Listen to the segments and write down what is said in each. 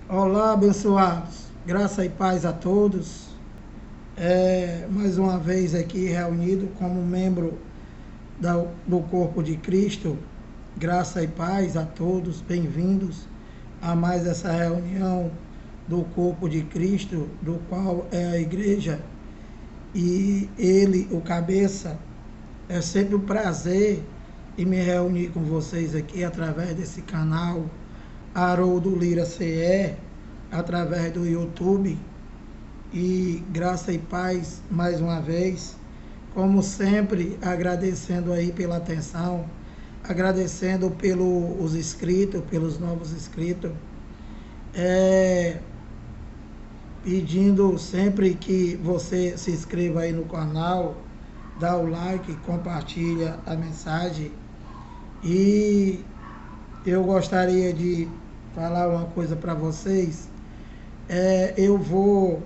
Olá, abençoados. Graça e paz a todos. Mais uma vez aqui reunido como membro do corpo de Cristo. Graça e paz a todos. Bem-vindos a mais essa reunião do corpo de Cristo, do qual é a igreja. E ele, o cabeça, é sempre um prazer em me reunir com vocês aqui através desse canal Haroldo Lira CE, através do YouTube. E graça e paz mais uma vez, como sempre, agradecendo aí pela atenção, agradecendo pelos inscritos, pelos novos inscritos, pedindo sempre que você se inscreva aí no canal, dá o like, compartilha a mensagem. E eu gostaria de falar uma coisa para vocês. Eu vou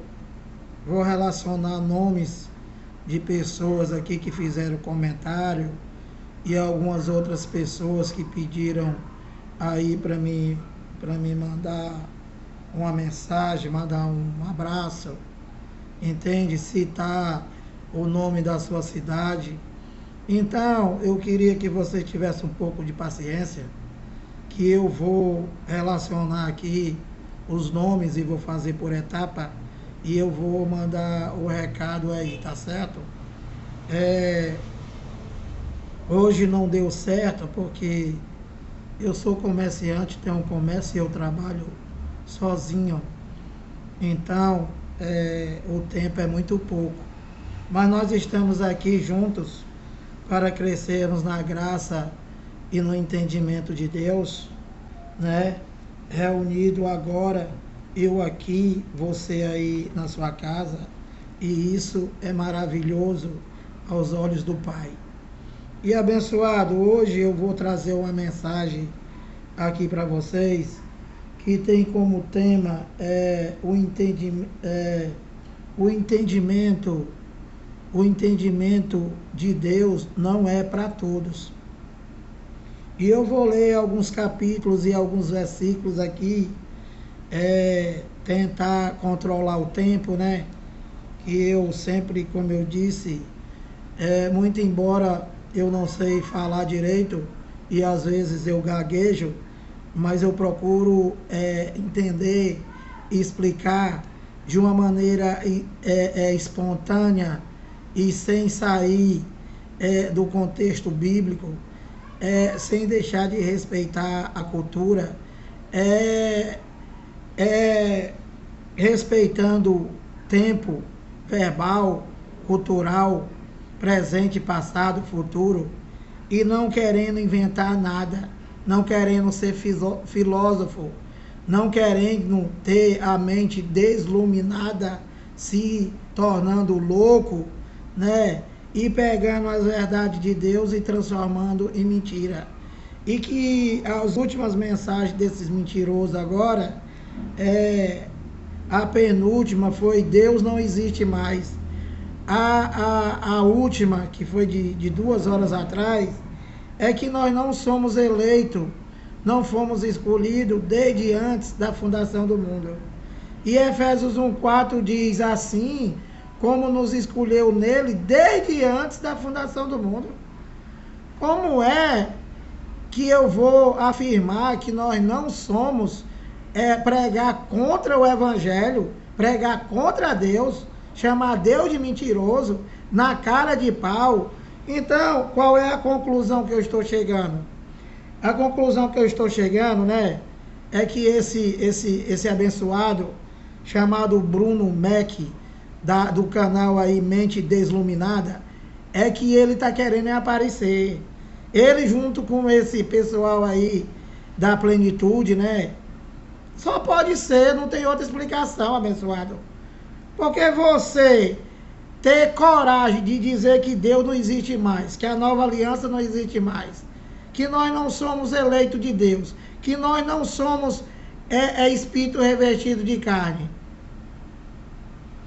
relacionar nomes de pessoas aqui que fizeram comentário e algumas outras pessoas que pediram aí para mim mandar uma mensagem, mandar um abraço, entende? Citar o nome da sua cidade. Então, eu queria que você tivesse um pouco de paciência, que eu vou relacionar aqui os nomes e vou fazer por etapa e eu vou mandar o recado aí, tá certo? Hoje não deu certo porque eu sou comerciante, tenho um comércio e eu trabalho sozinho. Então, o tempo é muito pouco. Mas nós estamos aqui juntos para crescermos na graça e no entendimento de Deus, né? Reunido agora, eu aqui, você aí na sua casa, e isso é maravilhoso aos olhos do Pai. E abençoado, hoje eu vou trazer uma mensagem aqui para vocês que tem como tema o entendimento de Deus não é para todos. E eu vou ler alguns capítulos e alguns versículos aqui, tentar controlar o tempo, né? Que eu sempre, como eu disse, muito embora eu não sei falar direito e às vezes eu gaguejo, mas eu procuro entender e explicar de uma maneira espontânea e sem sair do contexto bíblico, sem deixar de respeitar a cultura, respeitando tempo verbal, cultural, presente, passado, futuro, e não querendo inventar nada, não querendo ser filósofo, não querendo ter a mente desluminada, se tornando louco, né? E pegando as verdades de Deus e transformando em mentira. E que as últimas mensagens desses mentirosos agora, a penúltima foi Deus não existe mais. A última, que foi de 2 horas atrás, é que nós não somos eleitos, não fomos escolhidos desde antes da fundação do mundo. E Efésios 1,4 diz assim, como nos escolheu nele desde antes da fundação do mundo. Como é que eu vou afirmar que nós não somos pregar contra o Evangelho, pregar contra Deus, chamar Deus de mentiroso, na cara de pau? Então, qual é a conclusão que eu estou chegando? A conclusão que eu estou chegando, né, é que esse abençoado, chamado Bruno Mac, do canal aí Mente Desluminada, é que ele está querendo aparecer. Ele junto com esse pessoal aí da plenitude, né? Só pode ser, não tem outra explicação, abençoado. Porque você ter coragem de dizer que Deus não existe mais, que a nova aliança não existe mais, que nós não somos eleitos de Deus, que nós não somos espírito revestido de carne.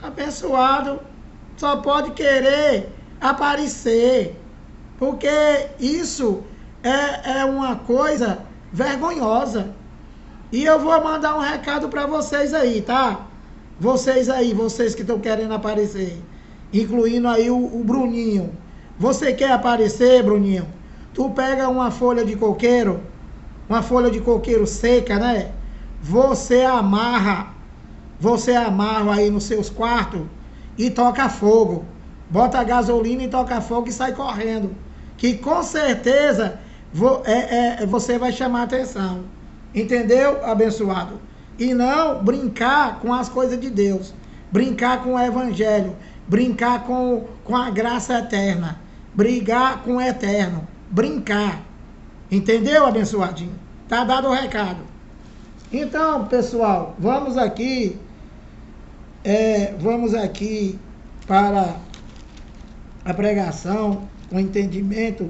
Abençoado só pode querer aparecer, porque isso é uma coisa vergonhosa. E eu vou mandar um recado para vocês aí, tá? Vocês aí, vocês que estão querendo aparecer. Incluindo aí o Bruninho. Você quer aparecer, Bruninho? Tu pega uma folha de coqueiro seca, né? Você amarra aí nos seus quartos e toca fogo. Bota a gasolina e toca fogo e sai correndo. Que com certeza você vai chamar atenção. Entendeu, abençoado? E não brincar com as coisas de Deus. Brincar com o evangelho. Brincar com a graça eterna. Brigar com o eterno. Brincar. Entendeu, abençoadinho? Tá dado o recado. Então, pessoal, vamos aqui para a pregação, com entendimento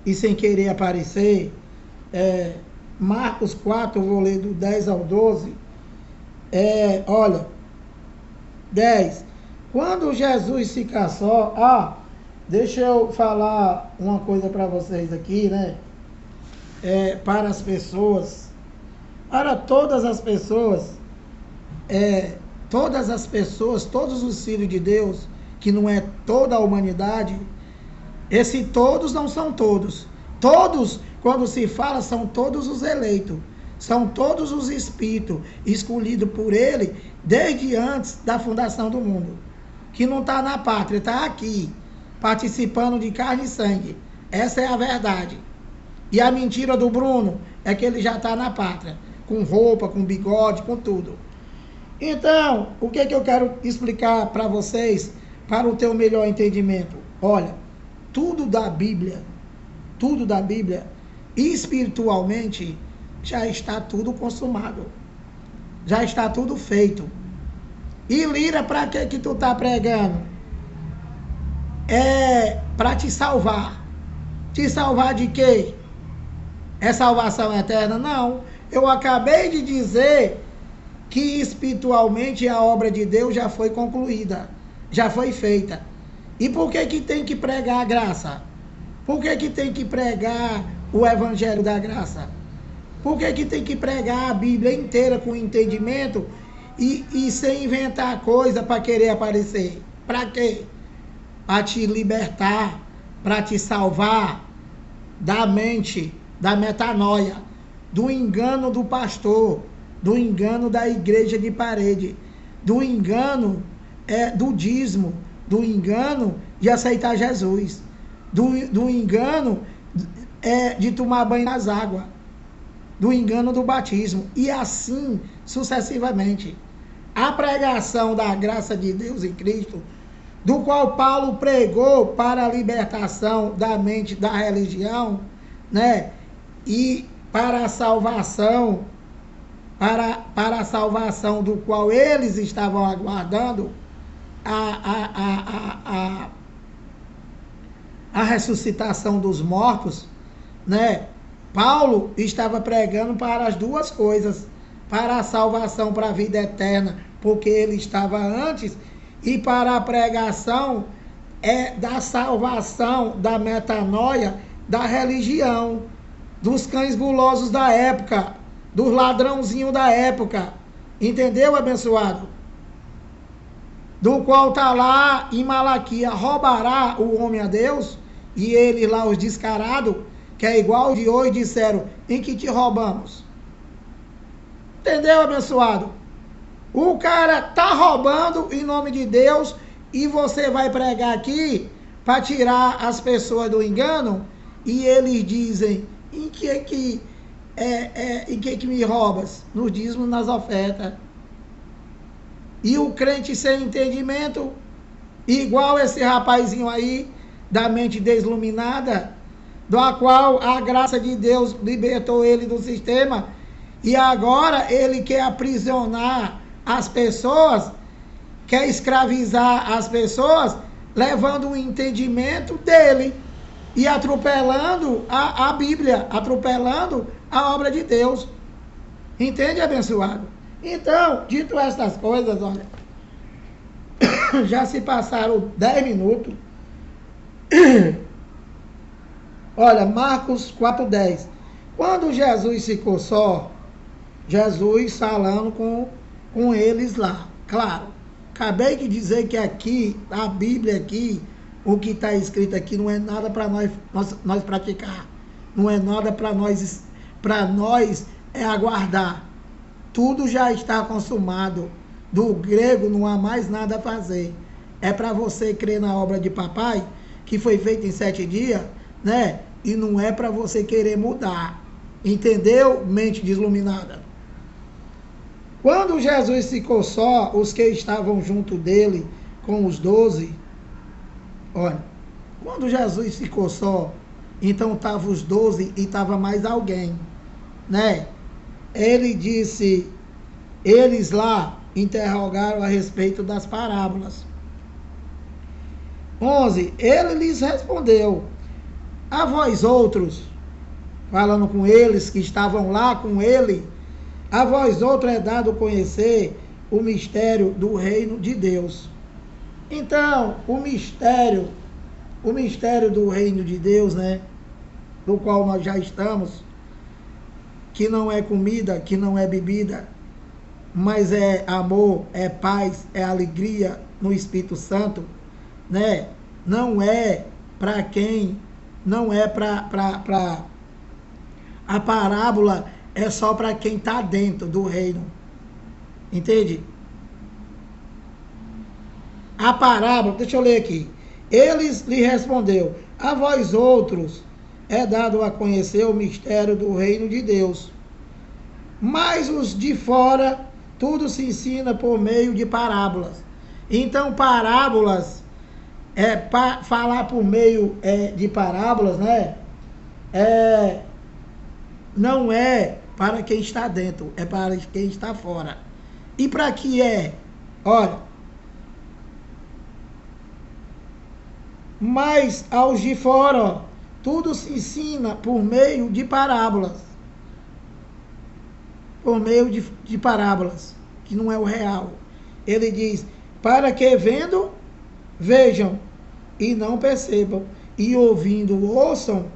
e sem querer aparecer. Marcos 4, eu vou ler do 10 ao 12. Olha, 10. Quando Jesus fica só... deixa eu falar uma coisa para vocês aqui, né? Para as pessoas, para todas as pessoas, todos os filhos de Deus, que não é toda a humanidade, esse todos não são todos. Todos, quando se fala, são todos os eleitos, são todos os espíritos escolhidos por ele desde antes da fundação do mundo, que não está na pátria, está aqui, participando de carne e sangue. Essa é a verdade. E a mentira do Bruno é que ele já está na pátria, com roupa, com bigode, com tudo. Então, o que eu quero explicar para vocês, para o teu melhor entendimento? Olha, tudo da Bíblia, espiritualmente, já está tudo consumado. Já está tudo feito. E Lira, para que tu tá pregando? Para te salvar. Te salvar de quê? É salvação eterna? Não. Eu acabei de dizer que espiritualmente a obra de Deus já foi concluída, já foi feita. E por que tem que pregar a graça? Por que tem que pregar o evangelho da graça? Por que tem que pregar a Bíblia inteira com entendimento e sem inventar coisa para querer aparecer? Para quê? Para te libertar, para te salvar da mente, da metanoia, do engano do pastor, do engano da igreja de parede, do engano do dízimo, do engano de aceitar Jesus, do engano de tomar banho nas águas, do engano do batismo, e assim sucessivamente. A pregação da graça de Deus em Cristo, do qual Paulo pregou para a libertação da mente da religião, né? E para a salvação, para a salvação do qual eles estavam aguardando a ressuscitação dos mortos, né? Paulo estava pregando para as duas coisas, para a salvação, para a vida eterna, porque ele estava antes, e para a pregação da salvação, da metanoia, da religião, dos cães gulosos da época, dos ladrãozinhos da época. Entendeu, abençoado? Do qual está lá em Malaquias: roubará o homem a Deus? E eles lá, os descarados, que é igual de hoje, disseram: em que te roubamos? Entendeu, abençoado? O cara tá roubando em nome de Deus, e você vai pregar aqui para tirar as pessoas do engano, e eles dizem: em que me roubas? No dízimo, nas ofertas. E o crente sem entendimento, igual esse rapazinho aí, da mente desluminada, do qual a graça de Deus libertou ele do sistema, e agora ele quer aprisionar as pessoas, quer escravizar as pessoas, levando o entendimento dele e atropelando a Bíblia, atropelando a obra de Deus. Entende, abençoado? Então, dito estas coisas, olha, já se passaram 10 minutos. Olha, Marcos 4:10. Quando Jesus ficou só, Jesus falando com eles lá. Claro, acabei de dizer que aqui, a Bíblia aqui, o que está escrito aqui não é nada para nós praticar. Não é nada para nós é aguardar. Tudo já está consumado. Do grego não há mais nada a fazer. É para você crer na obra de papai, que foi feita em 7 dias, né? E não é para você querer mudar. Entendeu, mente desiluminada? Quando Jesus ficou só, os que estavam junto dele, com os 12, olha, quando Jesus ficou só, então estavam os 12 e estava mais alguém, né? Ele disse, eles lá interrogaram a respeito das parábolas. 11, ele lhes respondeu, a vós outros, falando com eles que estavam lá com ele, a vós outros é dado conhecer o mistério do reino de Deus. Então, o mistério do reino de Deus, né, do qual nós já estamos, que não é comida, que não é bebida, mas é amor, é paz, é alegria no Espírito Santo, né? Não é para quem, não é para a parábola é só para quem está dentro do reino. Entende? A parábola, deixa eu ler aqui. Eles lhe respondeu, a vós outros é dado a conhecer o mistério do reino de Deus. Mas os de fora, tudo se ensina por meio de parábolas. Então, parábolas, falar por meio de parábolas, né? Não é para quem está dentro, é para quem está fora. E para que é? Olha, mas aos de fora, ó, tudo se ensina por meio de parábolas. Por meio de parábolas, que não é o real. Ele diz, para que vendo, vejam e não percebam, e ouvindo, ouçam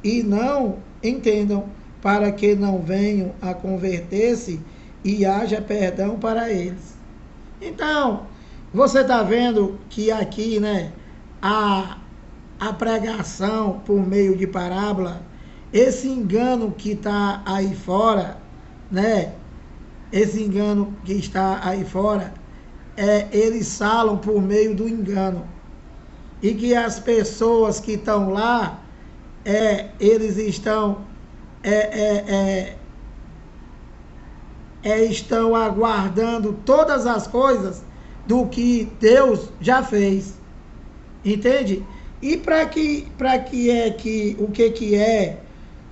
e não entendam, para que não venham a converter-se e haja perdão para eles. Então, você está vendo que aqui, né, a pregação por meio de parábola, esse engano que está aí fora, né, esse engano que está aí fora, eles falam por meio do engano. E que as pessoas que estão lá, eles estão estão aguardando todas as coisas do que Deus já fez. Entende? E para que o que é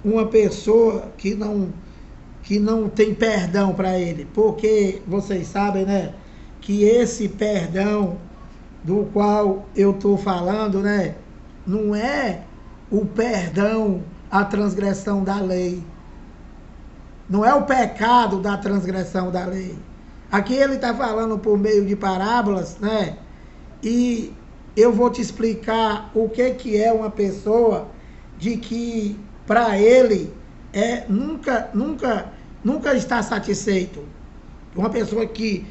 uma pessoa que não tem perdão para ele? Porque vocês sabem, né, que esse perdão do qual eu estou falando, né, não é o perdão à transgressão da lei. Não é o pecado da transgressão da lei. Aqui ele está falando por meio de parábolas, né? E eu vou te explicar o que é uma pessoa de que para ele nunca está satisfeito. Uma pessoa que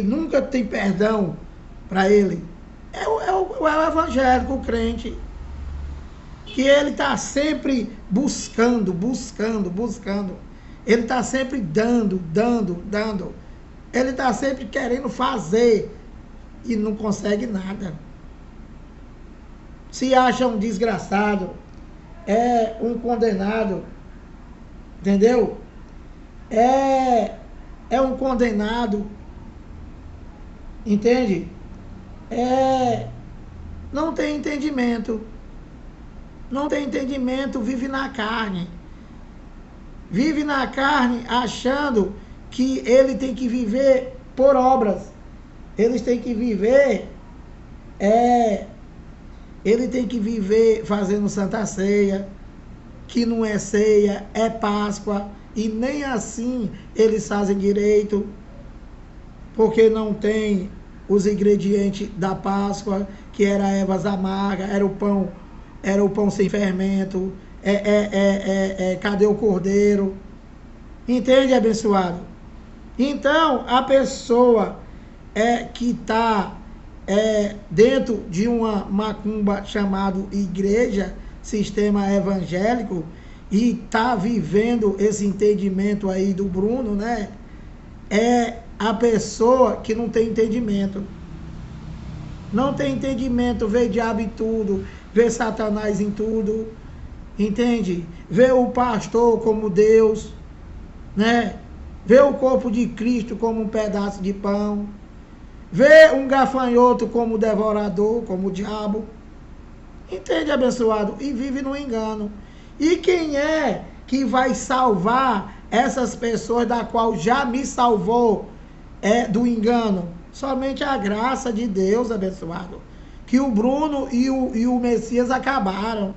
nunca tem perdão para ele. É o evangélico, o crente. Que ele está sempre buscando. Ele está sempre dando. Ele está sempre querendo fazer e não consegue nada. Se acha um desgraçado, é um condenado, entendeu? É um condenado, entende? Não tem entendimento. Não tem entendimento, vive na carne. Vive na carne achando que ele tem que viver por obras. Eles têm que viver, ele tem que viver fazendo Santa Ceia, que não é ceia, é Páscoa, e nem assim eles fazem direito, porque não tem os ingredientes da Páscoa, que era ervas amargas, era o pão sem fermento, cadê o cordeiro? Entende, abençoado? Então, a pessoa que está dentro de uma macumba chamada igreja, sistema evangélico, e está vivendo esse entendimento aí do Bruno, né? É a pessoa que não tem entendimento. Não tem entendimento, vê diabo em tudo, vê Satanás em tudo, entende? Vê o pastor como Deus, né? Vê o corpo de Cristo como um pedaço de pão, vê um gafanhoto como devorador, como o diabo, entende, abençoado? E vive no engano. E quem é que vai salvar essas pessoas da qual já me salvou do engano? Somente a graça de Deus, abençoado. Que o Bruno e o Messias acabaram.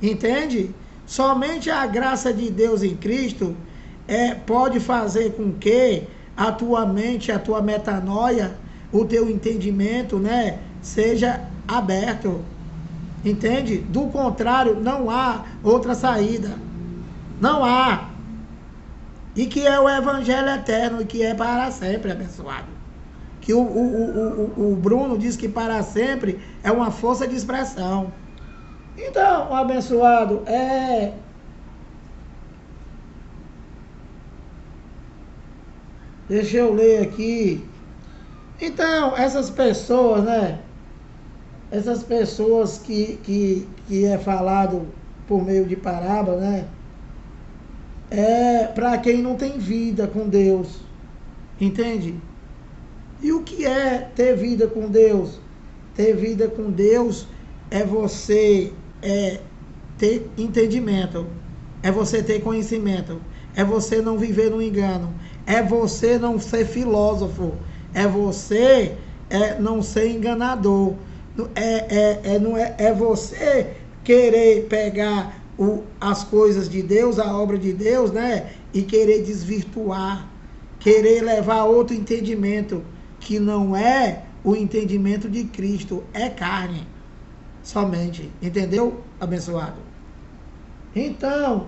Entende? Somente a graça de Deus em Cristo pode fazer com que a tua mente, a tua metanoia, o teu entendimento, né, seja aberto. Entende? Do contrário, não há outra saída. Não há. E que é o evangelho eterno e que é para sempre, abençoado. Que o Bruno diz que para sempre é uma força de expressão. Então, abençoado, deixa eu ler aqui. Então, essas pessoas, né? Essas pessoas que é falado por meio de parábola, né? É para quem não tem vida com Deus. Entende? E o que é ter vida com Deus? Ter vida com Deus é você ter entendimento, é você ter conhecimento, é você não viver no engano, é você não ser filósofo, é você não ser enganador, é você querer pegar as coisas de Deus, a obra de Deus, né, e querer desvirtuar, querer levar outro entendimento, que não é o entendimento de Cristo, é carne somente, entendeu, abençoado? Então,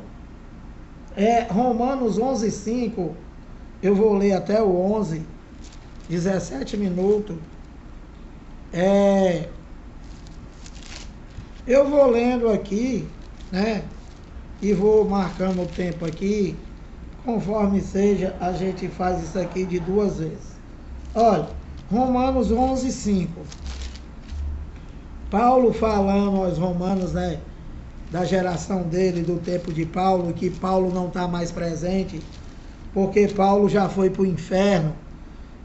Romanos 11:5, eu vou ler até o 11, 17 minutos, eu vou lendo aqui, né, e vou marcando o tempo aqui, conforme seja, a gente faz isso aqui de 2 vezes. Olha, Romanos 11:5. Paulo falando aos romanos, né, da geração dele, do tempo de Paulo, que Paulo não está mais presente, porque Paulo já foi para o inferno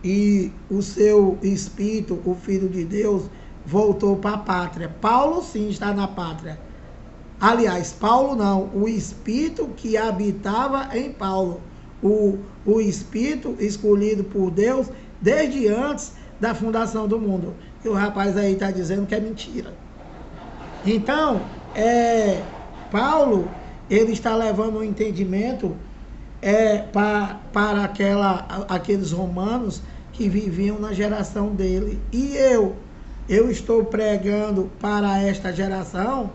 e o seu espírito, o Filho de Deus, voltou para a pátria. Paulo sim está na pátria. Aliás, Paulo não, o espírito que habitava em Paulo, o espírito escolhido por Deus desde antes da fundação do mundo. E o rapaz aí está dizendo que é mentira. Então, Paulo, ele está levando um entendimento para aqueles romanos que viviam na geração dele. E eu estou pregando para esta geração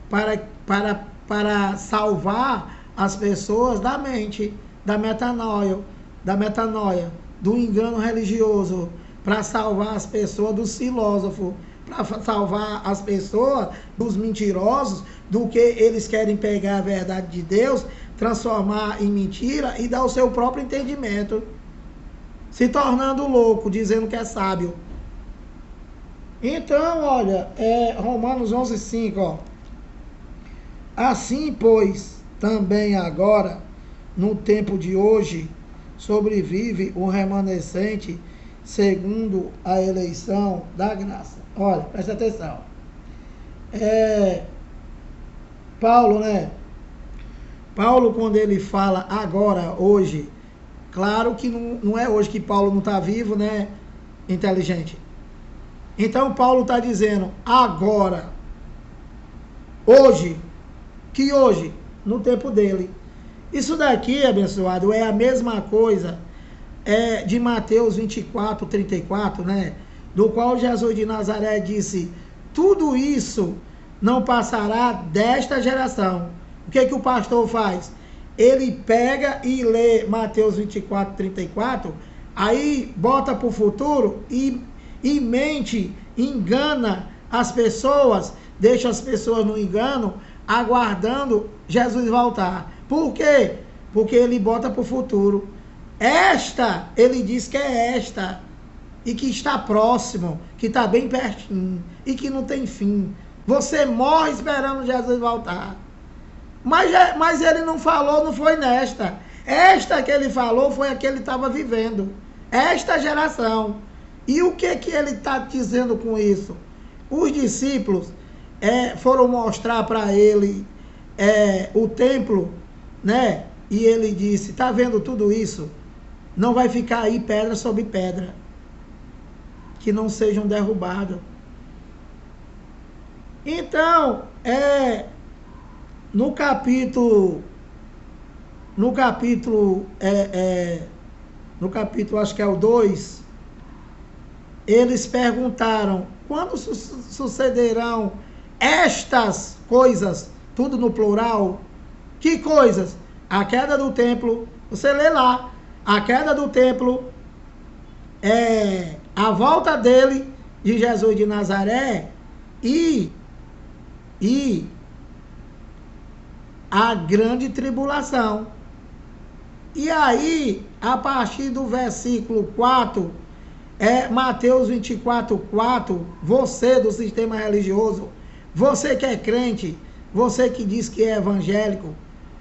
para salvar as pessoas da mente, da metanoia, do engano religioso, para salvar as pessoas dos filósofos, para salvar as pessoas dos mentirosos, do que eles querem pegar a verdade de Deus, transformar em mentira e dar o seu próprio entendimento, se tornando louco, dizendo que é sábio. Então, olha, Romanos 11:5, ó. Assim, pois, também agora, no tempo de hoje, sobrevive um remanescente segundo a eleição da graça. Olha, presta atenção. Paulo, né? Paulo, quando ele fala agora, hoje, claro que não é hoje que Paulo não está vivo, né? Inteligente. Então, Paulo está dizendo agora, hoje, que hoje, no tempo dele. Isso daqui, abençoado, é a mesma coisa de Mateus 24:34, né? Do qual Jesus de Nazaré disse, tudo isso não passará desta geração. O que o pastor faz? ele pega e lê Mateus 24, 34, aí bota para o futuro e mente, engana as pessoas, deixa as pessoas no engano, aguardando Jesus voltar. Por quê? Porque ele bota para o futuro. Esta, ele diz que é esta, e que está próximo, que está bem pertinho, e que não tem fim. Você morre esperando Jesus voltar. Mas ele não falou, não foi nesta. Esta que ele falou foi a que ele estava vivendo. Esta geração. E o que ele está dizendo com isso? Os discípulos foram mostrar para ele o templo, né? E ele disse, está vendo tudo isso? Não vai ficar aí pedra sobre pedra, que não sejam derrubadas. Então, no capítulo, acho que é o 2, eles perguntaram, quando sucederão estas coisas, tudo no plural? Que coisas? A queda do templo, você lê lá, a queda do templo, a volta dele, de Jesus de Nazaré, e a grande tribulação. E aí, a partir do versículo 4, Mateus 24, 4, você do sistema religioso, você que é crente, você que diz que é evangélico,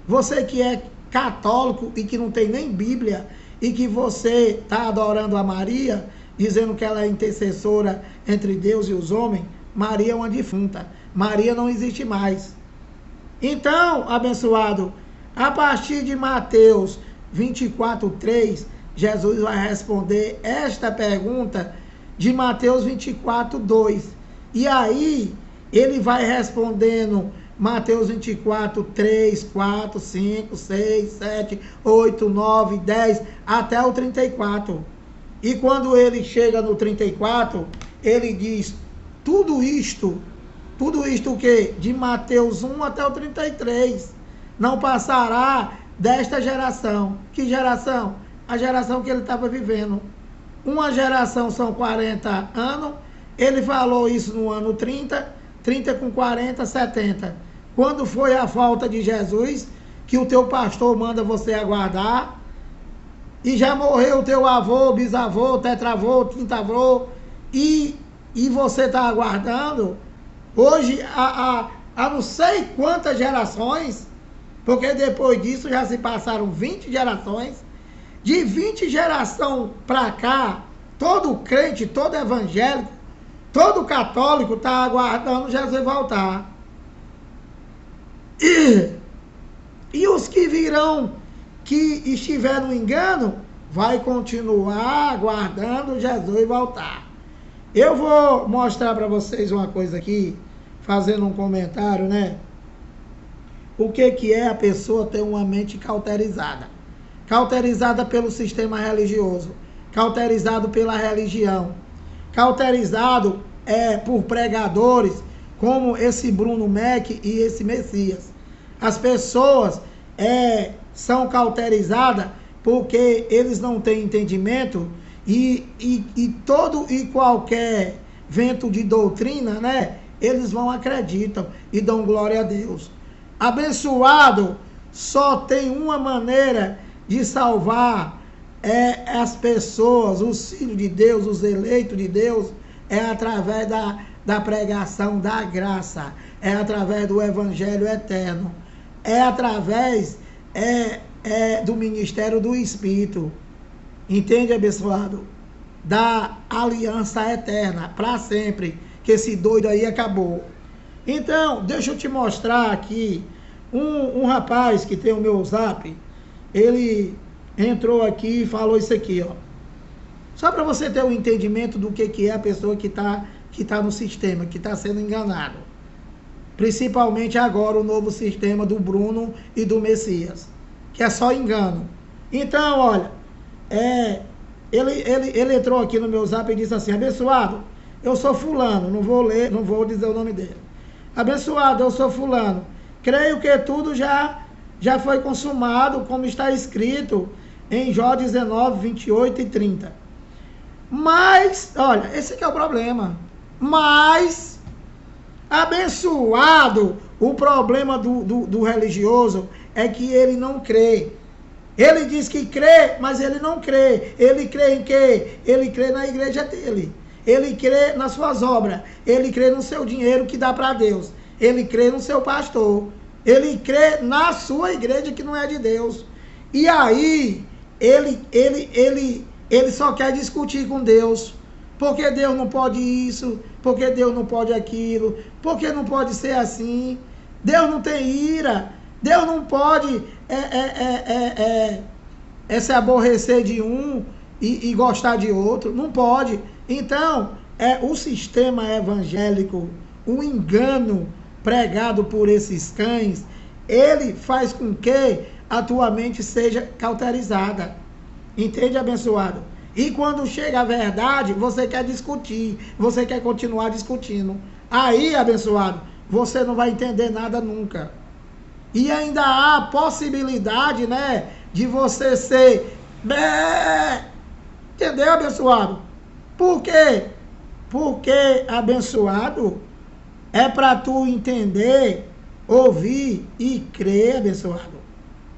você que é católico e que não tem nem Bíblia, e que você está adorando a Maria, dizendo que ela é intercessora entre Deus e os homens, Maria é uma defunta. Maria não existe mais. Então, abençoado, a partir de Mateus 24, 3, Jesus vai responder esta pergunta de Mateus 24, 2. E aí, ele vai respondendo Mateus 24, 3, 4, 5, 6, 7, 8, 9, 10, até o 34. E quando ele chega no 34, ele diz, tudo isto o quê? De Mateus 1 até o 33, não passará desta geração. Que geração? A geração que ele estava vivendo. Uma geração são 40 anos, ele falou isso no ano 30, 30 com 40, 70. Quando foi a falta de Jesus, que o teu pastor manda você aguardar, e já morreu o teu avô, bisavô, tetravô, quintavô, e você está aguardando, hoje, há não sei quantas gerações, porque depois disso já se passaram 20 gerações, de 20 gerações para cá, todo crente, todo evangélico, todo católico está aguardando Jesus voltar. E os que virão, que estiver no engano, vai continuar aguardando Jesus voltar. Eu vou mostrar para vocês uma coisa aqui, fazendo um comentário, né? O que é a pessoa ter uma mente cauterizada? Cauterizada pelo sistema religioso, cauterizado pela religião, cauterizado por pregadores como esse Bruno Mac e esse Messias. As pessoas são cauterizadas porque eles não têm entendimento e todo e qualquer vento de doutrina, né? Eles acreditam e dão glória a Deus. Abençoado só tem uma maneira de salvar as pessoas, os filhos de Deus, os eleitos de Deus, através da pregação da graça, através do evangelho eterno, através do ministério do Espírito. Entende, abençoado? Da aliança eterna, para sempre, que esse doido aí acabou. Então, deixa eu te mostrar aqui, um rapaz que tem o meu zap, ele entrou aqui e falou isso aqui, ó. Só para você ter um entendimento do que é a pessoa que tá no sistema, que está sendo enganado. Principalmente agora o novo sistema do Bruno e do Messias, que é só engano. Então, olha, ele entrou aqui no meu zap e disse assim: abençoado, eu sou fulano, não vou dizer o nome dele. Abençoado, eu sou fulano, creio que tudo já já foi consumado, como está escrito em Jó 19, 28 e 30. Mas, olha, esse aqui é o problema. Mas, abençoado, o problema do religioso é que ele não crê. Ele diz que crê, mas ele não crê. Ele crê em quê? Ele crê na igreja dele. Ele crê nas suas obras. Ele crê no seu dinheiro que dá para Deus. Ele crê no seu pastor. Ele crê na sua igreja que não é de Deus. E aí, ele só quer discutir com Deus. Porque Deus não pode isso, porque Deus não pode aquilo, porque não pode ser assim. Deus não tem ira. Deus não pode se aborrecer de um e gostar de outro. Não pode. Então, o sistema evangélico, o engano pregado por esses cães, ele faz com que a tua mente seja cauterizada. Entende, abençoado? E quando chega a verdade, você quer discutir, você quer continuar discutindo. Aí, abençoado, você não vai entender nada nunca. E ainda há a possibilidade, né, de você ser... Entendeu, abençoado? Por quê? Porque, abençoado, é para tu entender, ouvir e crer, abençoado.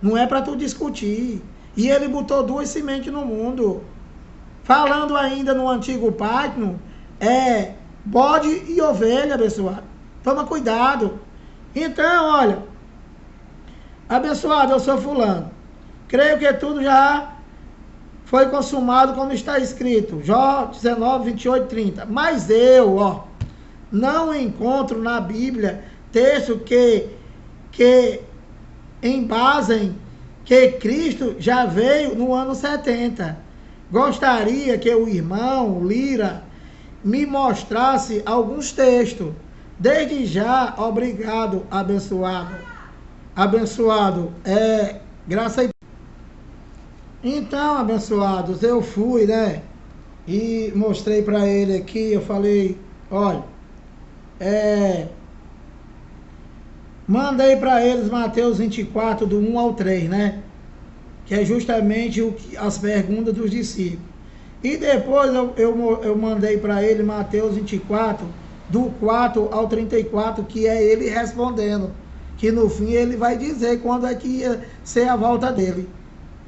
Não é para tu discutir. E ele botou duas sementes no mundo. Falando ainda no antigo pacto, bode e ovelha, abençoado. Toma cuidado. Então, olha, abençoado, eu sou fulano. Creio que tudo já foi consumado como está escrito. Jó 19, 28, 30. Mas eu, não encontro na Bíblia texto que embasem que Cristo já veio no ano 70. Gostaria que o irmão Lira me mostrasse alguns textos. Desde já, obrigado, abençoado. Abençoado, graça e... Então, abençoados, eu fui, né, e mostrei para ele aqui, eu falei, olha, mandei para eles Mateus 24, do 1 ao 3, né, que é justamente as perguntas dos discípulos. E depois eu mandei para ele Mateus 24, do 4 ao 34, que é ele respondendo, que no fim ele vai dizer quando é que ia ser a volta dele,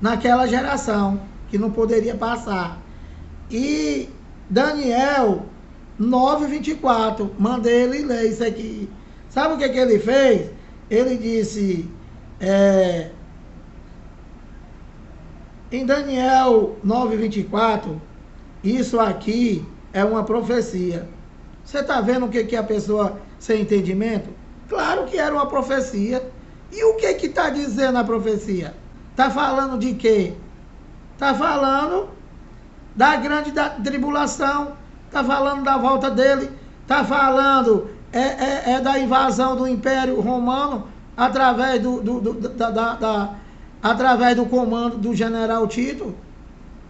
naquela geração, que não poderia passar. E Daniel 9, 24, mandei ele ler isso aqui. Sabe o que ele fez? Ele disse, em Daniel 9, 24, isso aqui é uma profecia. Você está vendo o que a pessoa sem entendimento? Claro que era uma profecia. E o que está dizendo a profecia? Está falando de quê? Está falando da grande tribulação. Está falando da volta dele. Está falando da invasão do Império Romano através através do comando do general Tito.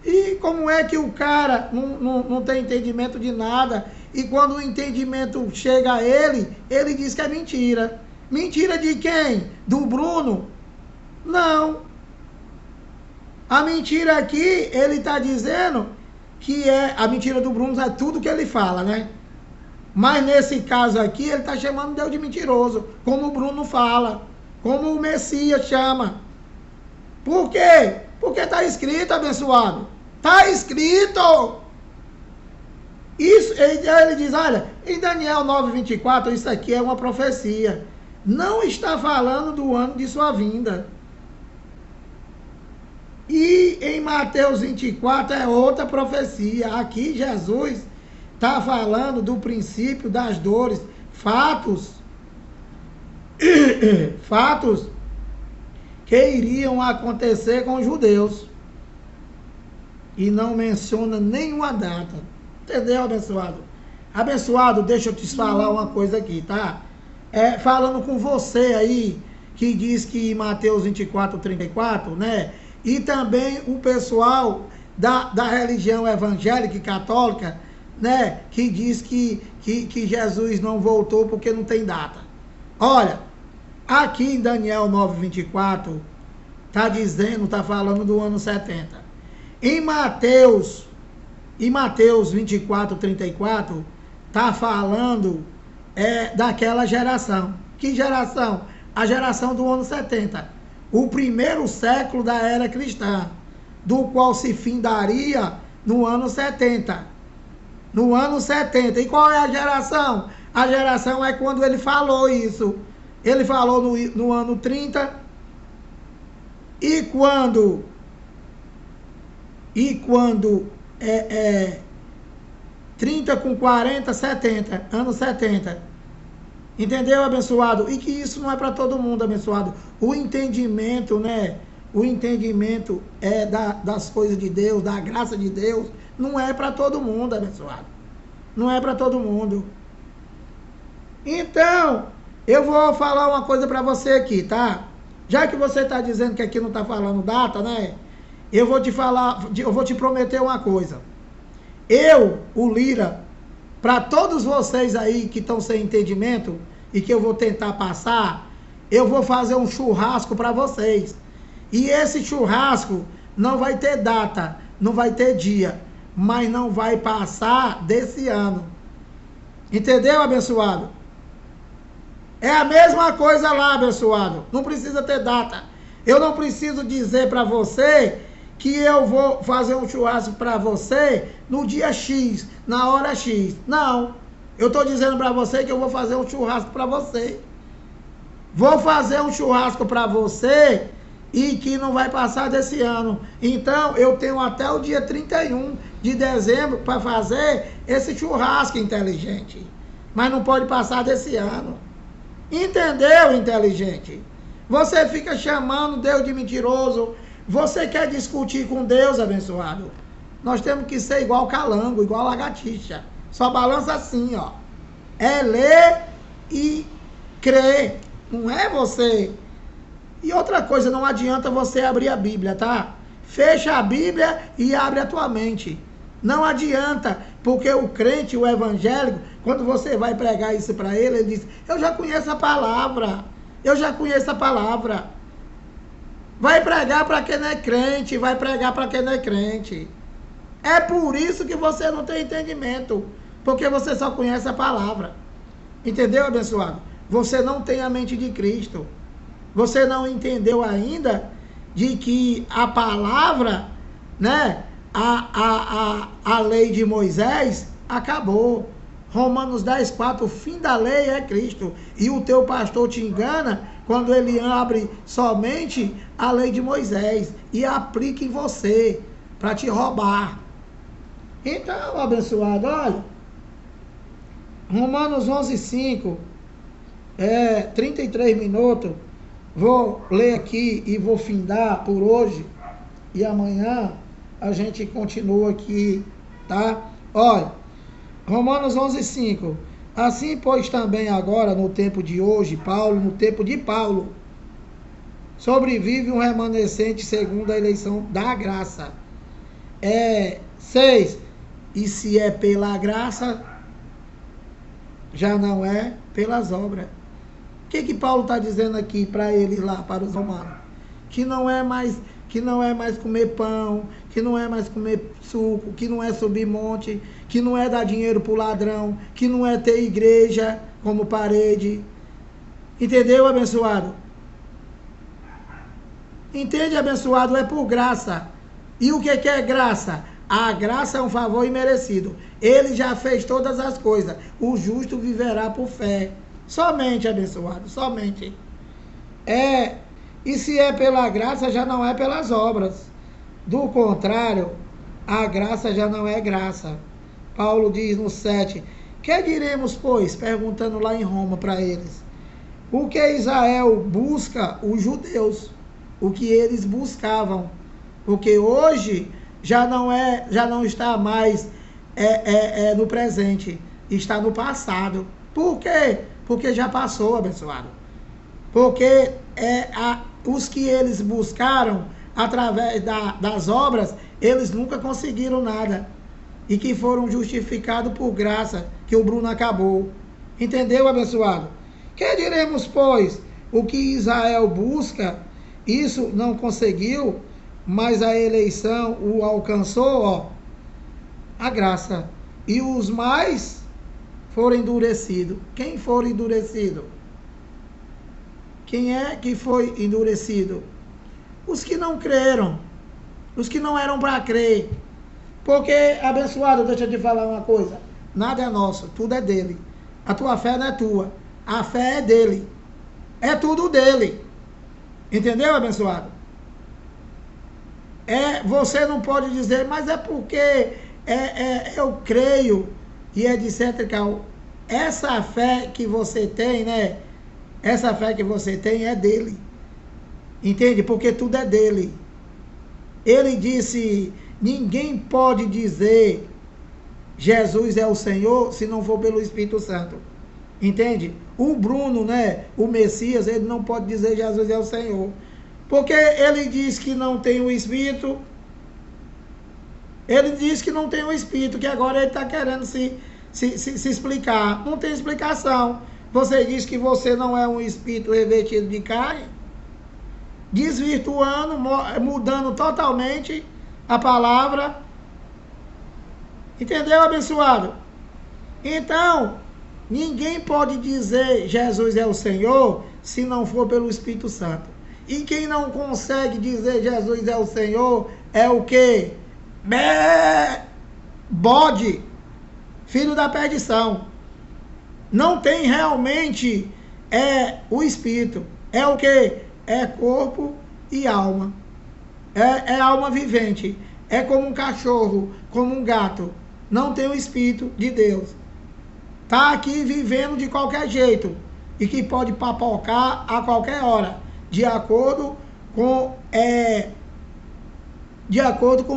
E como é que o cara não tem entendimento de nada? E quando o entendimento chega a ele, ele diz que é mentira. Mentira de quem? Do Bruno? Não. A mentira aqui, ele está dizendo que a mentira do Bruno é tudo que ele fala, né? Mas nesse caso aqui, ele está chamando Deus de mentiroso, como o Bruno fala, como o Messias chama. Por quê? Porque está escrito, abençoado. Está escrito. Isso, ele diz, olha, em Daniel 9, 24, isso aqui é uma profecia. Não está falando do ano de sua vinda. E em Mateus 24 é outra profecia. Aqui Jesus está falando do princípio das dores. Fatos que iriam acontecer com os judeus. E não menciona nenhuma data. Entendeu, abençoado? Abençoado, deixa eu te falar uma coisa aqui, tá? Falando com você aí, que diz que em Mateus 24, 34, né? E também o pessoal da religião evangélica e católica, né? Que diz que Jesus não voltou porque não tem data. Olha, Aqui em Daniel 9:24, está dizendo, está falando do ano 70. Em Mateus 24:34, está falando daquela geração. Que geração? A geração do ano 70. O primeiro século da era cristã, do qual se findaria no ano 70. No ano 70. E qual é a geração? A geração é quando ele falou isso. Ele falou no ano 30. E quando 30 com 40, 70. Ano 70. Entendeu, abençoado? E que isso não é para todo mundo, abençoado. O entendimento, né? O entendimento das coisas de Deus, da graça de Deus, não é para todo mundo, abençoado. Não é para todo mundo. Então, eu vou falar uma coisa para você aqui, tá? Já que você está dizendo que aqui não está falando data, né? Eu vou te prometer uma coisa. O Lira, para todos vocês aí que estão sem entendimento e que eu vou tentar passar, eu vou fazer um churrasco para vocês. E esse churrasco não vai ter data, não vai ter dia, mas não vai passar desse ano. Entendeu, abençoado? É a mesma coisa lá, abençoado. Não precisa ter data. Eu não preciso dizer para você que eu vou fazer um churrasco para você no dia X, na hora X. Não. Eu estou dizendo para você que eu vou fazer um churrasco para você. Vou fazer um churrasco para você e que não vai passar desse ano. Então, eu tenho até o dia 31 de dezembro para fazer esse churrasco inteligente. Mas não pode passar desse ano. Entendeu, inteligente? Você fica chamando Deus de mentiroso. Você quer discutir com Deus, abençoado? Nós temos que ser igual calango, igual lagartixa. Só balança assim, ó. É ler e crer. Não é você. E outra coisa, não adianta você abrir a Bíblia, tá? Fecha a Bíblia e abre a tua mente. Não adianta, porque o crente, o evangélico, quando você vai pregar isso para ele, ele diz, eu já conheço a palavra. Eu já conheço a palavra. Vai pregar para quem não é crente, vai pregar para quem não é crente. É por isso que você não tem entendimento, porque você só conhece a palavra. Entendeu, abençoado? Você não tem a mente de Cristo. Você não entendeu ainda de que a palavra, né, a lei de Moisés acabou. Romanos 10:4, o fim da lei é Cristo. E o teu pastor te engana quando ele abre somente a lei de Moisés e aplica em você para te roubar. Então, abençoado, olha, Romanos 11:5, 33 minutos, vou ler aqui e vou findar por hoje, e amanhã a gente continua aqui, tá? Olha, Romanos 11:5, assim pois também agora no tempo de hoje, no tempo de Paulo, sobrevive um remanescente segundo a eleição da graça. 6, e se é pela graça, já não é pelas obras. O que Paulo está dizendo aqui para eles lá, para os romanos? Que não é mais comer pão, que não é mais comer suco, que não é subir monte, que não é dar dinheiro para o ladrão, que não é ter igreja como parede. Entendeu, abençoado? Entende, abençoado? É por graça. E o que é graça? A graça é um favor imerecido. Ele já fez todas as coisas. O justo viverá por fé. Somente, abençoado, somente. E se é pela graça, já não é pelas obras. Do contrário, a graça já não é graça. Paulo diz no 7, que diremos, pois? Perguntando lá em Roma para eles. O que Israel busca? Os judeus. O que eles buscavam. Porque hoje já não está mais no presente. Está no passado. Por quê? Porque já passou, abençoado. Porque os que eles buscaram através das obras, eles nunca conseguiram nada. E que foram justificados por graça, que o Bruno acabou. Entendeu, abençoado? Que diremos, pois? O que Israel busca, isso não conseguiu, mas a eleição o alcançou, ó, a graça. E os mais foram endurecidos. Quem foi endurecido? Quem é que foi endurecido? Os que não creram. Os que não eram para crer. Porque, abençoado, deixa eu te falar uma coisa. Nada é nosso, tudo é dele. A tua fé não é tua. A fé é dele. É tudo dele. Entendeu, abençoado? Você não pode dizer, mas é porque eu creio e é de certo que essa fé que você tem, né? Essa fé que você tem é dele. Entende? Porque tudo é dele. Ele disse, ninguém pode dizer Jesus é o Senhor se não for pelo Espírito Santo. Entende? O Bruno, né? O Messias, ele não pode dizer Jesus é o Senhor. Porque ele diz que não tem o Espírito. Ele diz que não tem o Espírito, que agora ele está querendo se explicar. Não tem explicação. Você diz que você não é um Espírito revestido de carne, desvirtuando, mudando totalmente a palavra. Entendeu, abençoado? Então, ninguém pode dizer Jesus é o Senhor se não for pelo Espírito Santo. E quem não consegue dizer Jesus é o Senhor é o quê? Bode, filho da perdição. Não tem realmente o Espírito. É o quê? É corpo e alma. É alma vivente. É como um cachorro, como um gato. Não tem o Espírito de Deus. Está aqui vivendo de qualquer jeito. E que pode papocar a qualquer hora. De acordo com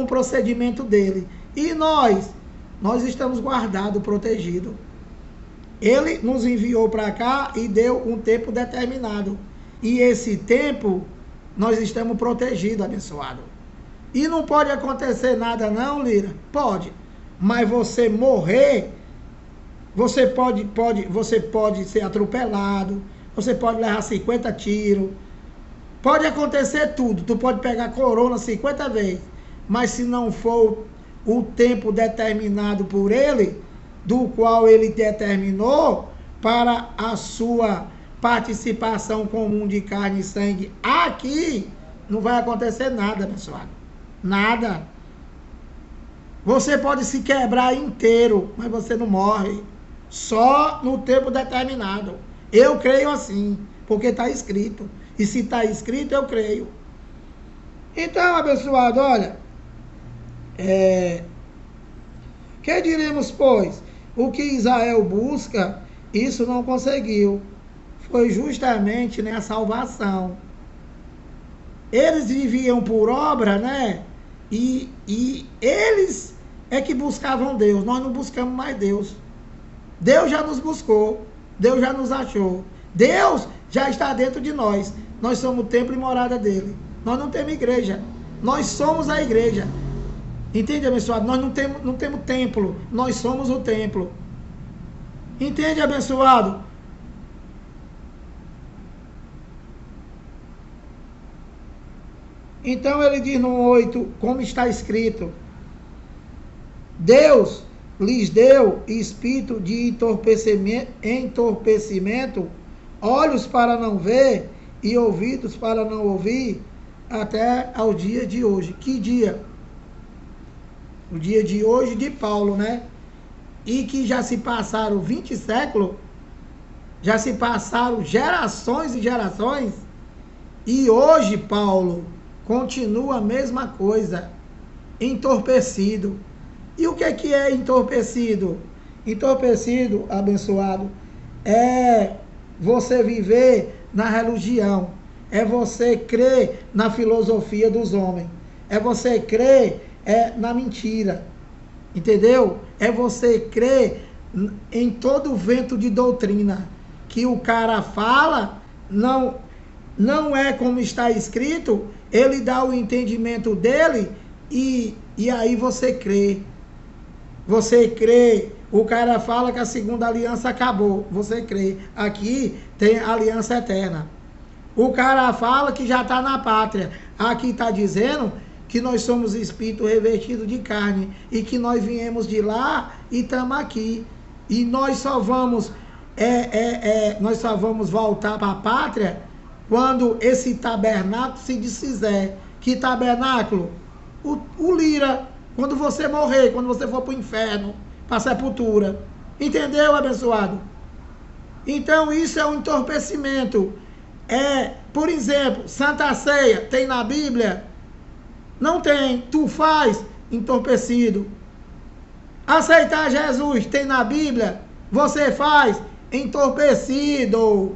o procedimento dele. E nós estamos guardados, protegidos. Ele nos enviou para cá e deu um tempo determinado. E esse tempo, nós estamos protegidos, abençoados. E não pode acontecer nada não, Lira? Pode. Mas você morrer, você pode ser atropelado, você pode levar 50 tiros, pode acontecer tudo. Tu pode pegar corona 50 vezes. Mas se não for o tempo determinado por ele, do qual ele determinou para a sua participação comum de carne e sangue aqui, não vai acontecer nada, pessoal. Nada. Você pode se quebrar inteiro, mas você não morre. Só no tempo determinado. Eu creio assim, porque está escrito. E se está escrito, eu creio. Então, abençoado, olha. Que diremos, pois? O que Israel busca, isso não conseguiu. Foi justamente a salvação. Eles viviam por obra, né? E eles é que buscavam Deus. Nós não buscamos mais Deus. Deus já nos buscou. Deus já nos achou. Deus já está dentro de nós. Nós somos o templo e morada dele. Nós não temos igreja. Nós somos a igreja. Entende, abençoado? Nós não temos templo. Nós somos o templo. Entende, abençoado? Então ele diz no 8, como está escrito: Deus lhes deu espírito de entorpecimento, olhos para não ver e ouvidos para não ouvir, até ao dia de hoje. Que dia? O dia de hoje de Paulo, né? E que já se passaram 20 séculos, já se passaram gerações e gerações, e hoje Paulo continua a mesma coisa, entorpecido. E o que é entorpecido? Entorpecido, abençoado, é você viver na religião, é você crer na filosofia dos homens, é você crer na mentira, entendeu? É você crer em todo vento de doutrina, que o cara fala, não é como está escrito, ele dá o entendimento dele e aí você crê. Você crê. O cara fala que a segunda aliança acabou. Você crê. Aqui tem a aliança eterna. O cara fala que já está na pátria. Aqui está dizendo que nós somos espírito revestido de carne e que nós viemos de lá e estamos aqui. E nós só vamos voltar para a pátria quando esse tabernáculo se desfizer. Que tabernáculo? O Lira. Quando você morrer, quando você for para o inferno, para a sepultura. Entendeu, abençoado? Então isso é um entorpecimento. Por exemplo, Santa Ceia tem na Bíblia? Não tem. Tu faz, entorpecido. Aceitar Jesus tem na Bíblia? Você faz, entorpecido.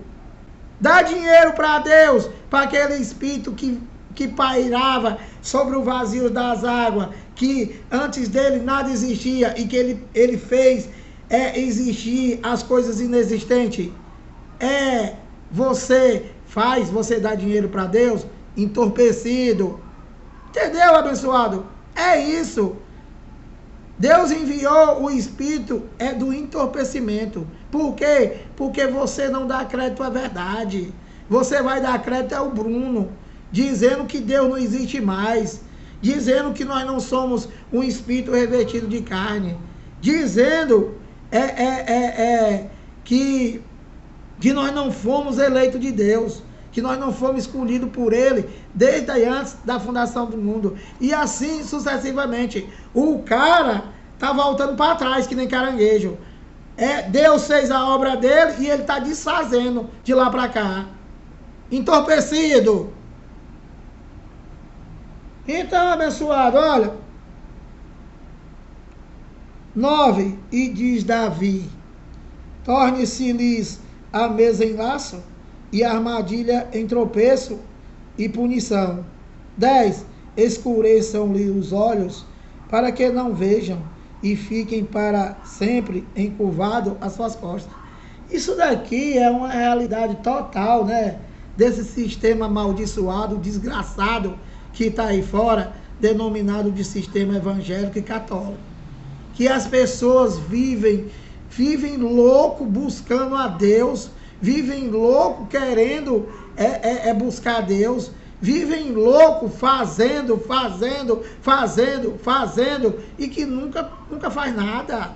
Dá dinheiro para Deus, para aquele espírito que pairava sobre o vazio das águas, que antes dele nada existia e que ele fez existir as coisas inexistentes. Você dá dinheiro para Deus, entorpecido. Entendeu, abençoado? É isso. Deus enviou o espírito do entorpecimento. Por quê? Porque você não dá crédito à verdade. Você vai dar crédito ao Bruno, dizendo que Deus não existe mais, dizendo que nós não somos um espírito revestido de carne, dizendo que nós não fomos eleitos de Deus, que nós não fomos escolhidos por Ele desde antes da fundação do mundo. E assim sucessivamente. O cara está voltando para trás, que nem caranguejo. Deus fez a obra dele e ele está desfazendo de lá para cá. Entorpecido. Então, abençoado, olha. 9. E diz Davi: torne-se-lhes a mesa em laço e a armadilha em tropeço e punição. 10. Escureçam-lhe os olhos para que não vejam e fiquem para sempre encurvados às suas costas. Isso daqui é uma realidade total, né? Desse sistema amaldiçoado, desgraçado, que está aí fora, denominado de sistema evangélico e católico. Que as pessoas vivem louco buscando a Deus, vivem louco querendo buscar Deus, vivem louco fazendo, e que nunca faz nada.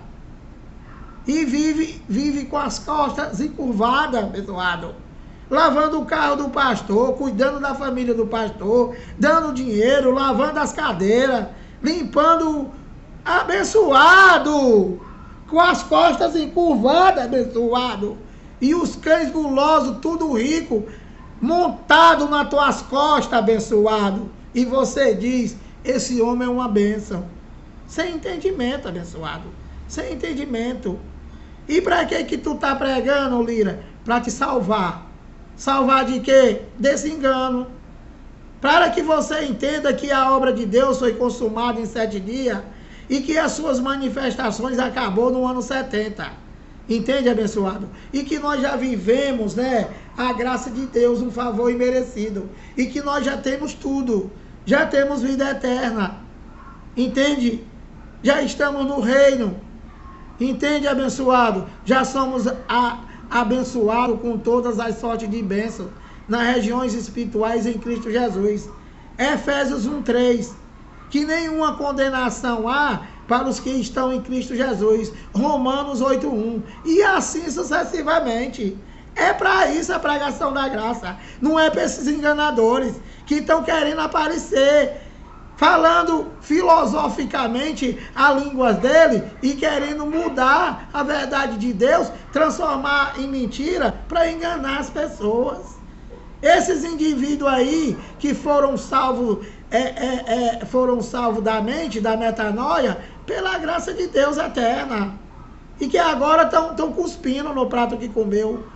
E vive com as costas encurvadas, abençoado. Lavando o carro do pastor, cuidando da família do pastor, dando dinheiro, lavando as cadeiras, limpando, abençoado, com as costas encurvadas, abençoado. E os cães gulosos, tudo rico, montado nas tuas costas, abençoado. E você diz, esse homem é uma bênção. Sem entendimento, abençoado. Sem entendimento. E para que tu tá pregando, Lira? Para te salvar. Salvar de quê? Desse engano. Para que você entenda que a obra de Deus foi consumada em 7 dias e que as suas manifestações acabou no ano 70. Entende, abençoado? E que nós já vivemos, né, a graça de Deus, um favor imerecido. E que nós já temos tudo. Já temos vida eterna. Entende? Já estamos no reino. Entende, abençoado? Já somos abençoados com todas as sortes de bênçãos nas regiões espirituais em Cristo Jesus. Efésios 1:3. Que nenhuma condenação há para os que estão em Cristo Jesus. Romanos 8:1. E assim sucessivamente. É para isso a pregação da graça. Não é para esses enganadores que estão querendo aparecer, falando filosoficamente a língua dele e querendo mudar a verdade de Deus, transformar em mentira para enganar as pessoas. Esses indivíduos aí que foram salvos da mente, da metanoia, pela graça de Deus eterna. E que agora estão cuspindo no prato que comeu.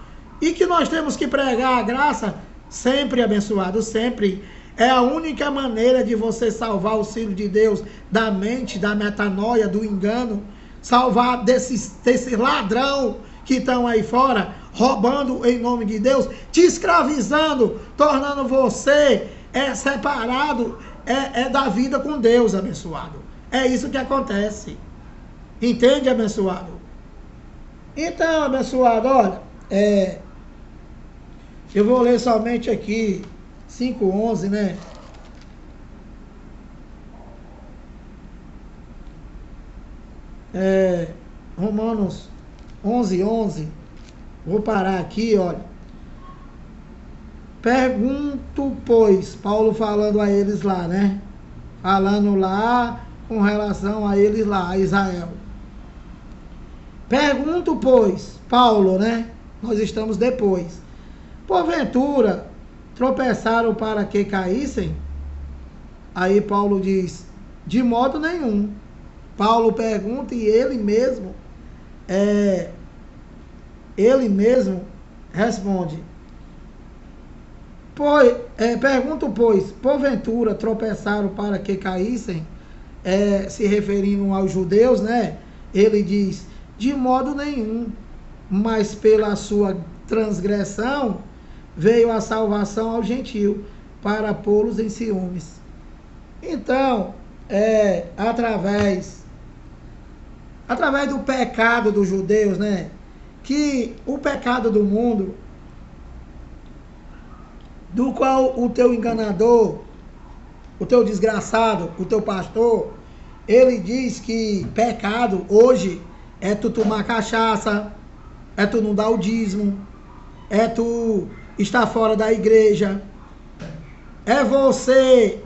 E que nós temos que pregar a graça sempre, abençoado, sempre. É a única maneira de você salvar os filhos de Deus da mente, da metanoia, do engano. Salvar desse ladrão que estão aí fora, roubando em nome de Deus, te escravizando, tornando você separado da vida com Deus, abençoado. É isso que acontece. Entende, abençoado? Então, abençoado, olha, Eu vou ler somente aqui 5:11, né? Romanos 11:11. Vou parar aqui, olha. Pergunto, pois, Paulo falando a eles lá, né? Falando lá com relação a eles lá, a Israel. Pergunto, pois, Paulo, né? Nós estamos depois. Porventura, tropeçaram para que caíssem? Aí Paulo diz, de modo nenhum. Paulo pergunta e ele mesmo responde. Pergunto, pois, porventura tropeçaram para que caíssem? Se referindo aos judeus, né? Ele diz, de modo nenhum, mas pela sua transgressão veio a salvação ao gentio, para pô-los em ciúmes. Então, através do pecado dos judeus, né? Que o pecado do mundo, do qual o teu enganador, o teu desgraçado, o teu pastor, ele diz que pecado hoje é tu tomar cachaça, é tu não dar o dízimo, é tu estar fora da igreja, é você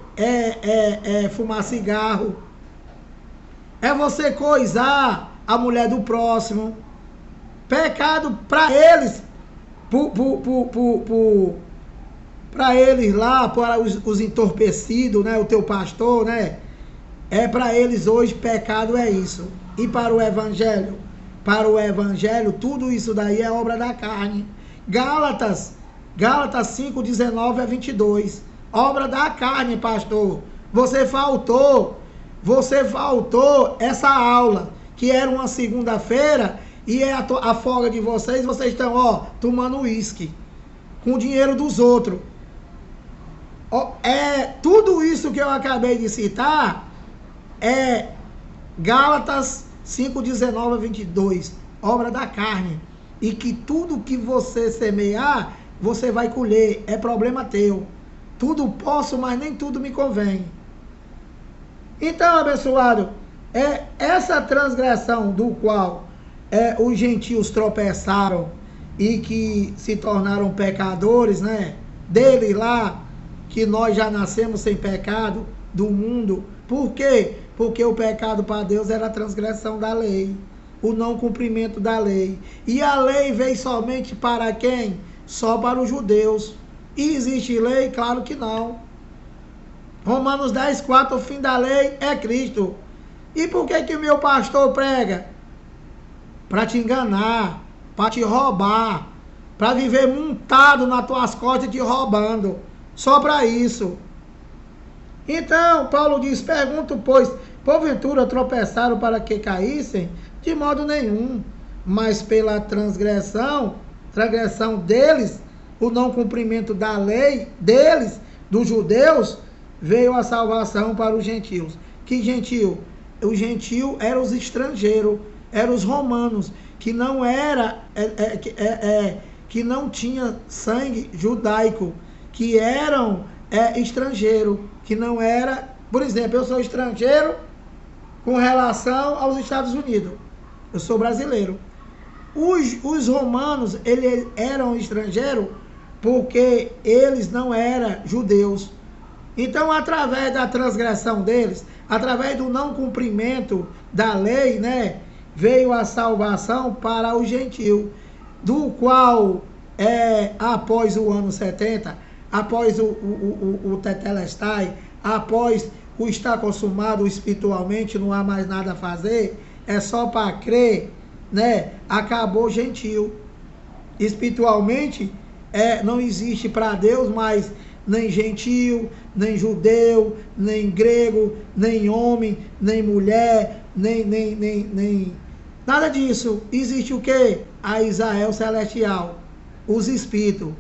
fumar cigarro, é você coisar a mulher do próximo. Pecado para eles, para eles lá, para os entorpecidos, né, o teu pastor, né, para eles hoje pecado é isso. E para o evangelho, tudo isso daí é obra da carne. Gálatas 5:19-22, obra da carne, pastor. Você faltou essa aula, que era uma segunda-feira, e a folga de vocês estão, tomando uísque, com o dinheiro dos outros. Tudo isso que eu acabei de citar, Gálatas 5:19-22, obra da carne. E que tudo que você semear, você vai colher, é problema teu. Tudo posso, mas nem tudo me convém. Então, abençoado, essa transgressão do qual os gentios tropeçaram e que se tornaram pecadores, né? Dele lá, que nós já nascemos sem pecado do mundo. Por quê? Porque o pecado para Deus era a transgressão da lei, o não cumprimento da lei. E a lei veio somente para quem? Só para os judeus. E existe lei? Claro que não. Romanos 10:4, o fim da lei é Cristo. E por que o meu pastor prega? Para te enganar, para te roubar, para viver montado nas tuas costas te roubando. Só para isso. Então, Paulo diz, pergunto, pois, porventura tropeçaram para que caíssem? De modo nenhum, mas pela transgressão deles, o não cumprimento da lei deles, dos judeus, veio a salvação para os gentios. Que gentio? O gentio eram os estrangeiros, eram os romanos, que não era, que não tinha sangue judaico, que eram estrangeiro, que não era, por exemplo, eu sou estrangeiro com relação aos Estados Unidos, eu sou brasileiro. Os romanos, eles eram estrangeiros porque eles não eram judeus. Então, através da transgressão deles, através do não cumprimento da lei, né, veio a salvação para o gentio, do qual, após o ano 70, após o tetelestai, após o estar consumado espiritualmente, não há mais nada a fazer, é só para crer, né? Acabou gentio. Espiritualmente, não existe para Deus mais nem gentio, nem judeu, nem grego, nem homem, nem mulher, nem nada disso. Existe o quê? A Israel celestial, os espíritos.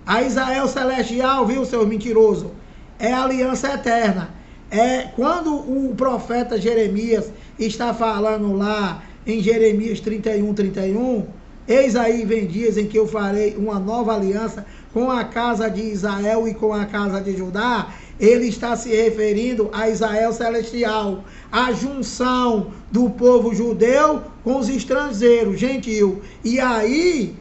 A Israel celestial, viu, seus mentirosos? É a aliança eterna. Quando o profeta Jeremias está falando lá em Jeremias 31:31, Eis aí vem dias em que eu farei uma nova aliança com a casa de Israel e com a casa de Judá. Ele está se referindo a Israel celestial, a junção do povo judeu com os estrangeiros, gentil. E aí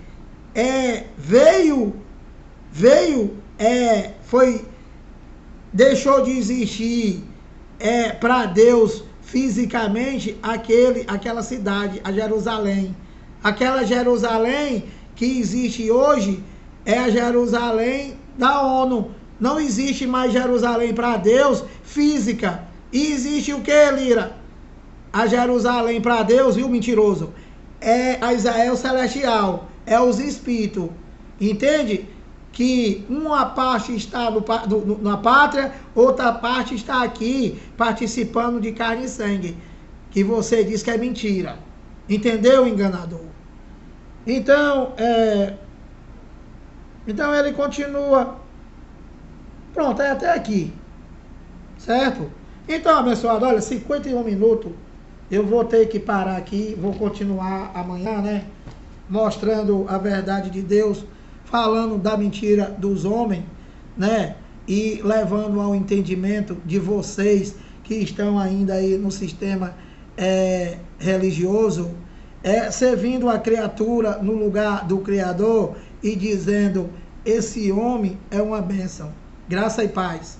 deixou de existir para Deus fisicamente aquela cidade, a Jerusalém. Aquela Jerusalém que existe hoje é a Jerusalém da ONU. Não existe mais Jerusalém para Deus física. E existe o que, Lira? A Jerusalém para Deus, viu, mentiroso? É a Israel celestial. É os espíritos. Entende? Que uma parte está na pátria, outra parte está aqui participando de carne e sangue. Que você diz que é mentira. Entendeu, enganador? Então ele continua. Pronto, é até aqui. Certo? Então, abençoado, olha, 51 minutos. Eu vou ter que parar aqui. Vou continuar amanhã, né? Mostrando a verdade de Deus. Falando da mentira dos homens, né? E levando ao entendimento de vocês que estão ainda aí no sistema religioso, servindo a criatura no lugar do Criador e dizendo: esse homem é uma bênção. Graça e paz.